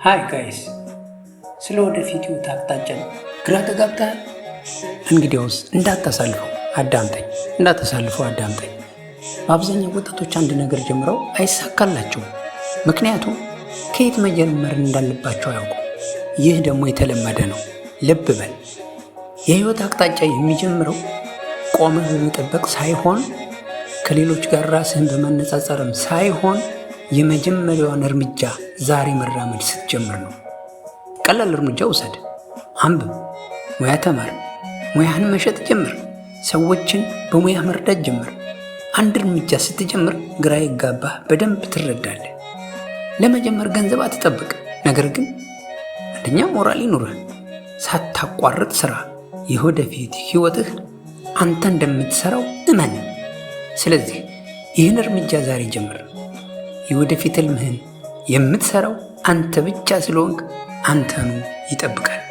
ሃይ ጋይስ፣ ስለ ወደፊት ህይወት አቅጣጫ ግራ ተጋብተሃል? እንግዲያውስ እንዳታሳልፈው አዳምጠኝ። በአብዛኛው ወጣቶች አንድ ነገር ጀምረው አይሳካላቸውም። ምክንያቱም ከየት መጀመር እንዳለባቸው አያውቁም። ይህ ደግሞ የተለመደ ነው። ልብ በል፣ የህይወት አቅጣጫ የሚጀምረው ቆመህ በመጠበቅ ሳይሆን፣ ከሌሎች ጋር ራስህን በማነጻጸርም ሳይሆን የመጀመሪያውን እርምጃ ዛሬ መራመድ ስትጀምር ነው። ቀላል እርምጃ ውሰድ። አንብብ፣ ሙያ ተማር፣ ሙያህን መሸጥ ጀምር፣ ሰዎችን በሙያ መርዳት ጀምር። አንድ እርምጃ ስትጀምር ግራ ይጋባህ በደንብ ትረዳለህ። ለመጀመር ገንዘብ አትጠብቅ፣ ነገር ግን አንደኛ ሞራል ይኑርህ። ሳታቋርጥ ስራ። የወደፊት ህይወትህ አንተ እንደምትሰራው እመን። ስለዚህ ይህን እርምጃ ዛሬ ጀምር። የወደፊት ህልምህን የምትሰራው አንተ ብቻ ስለሆንክ አንተኑ ይጠብቃል።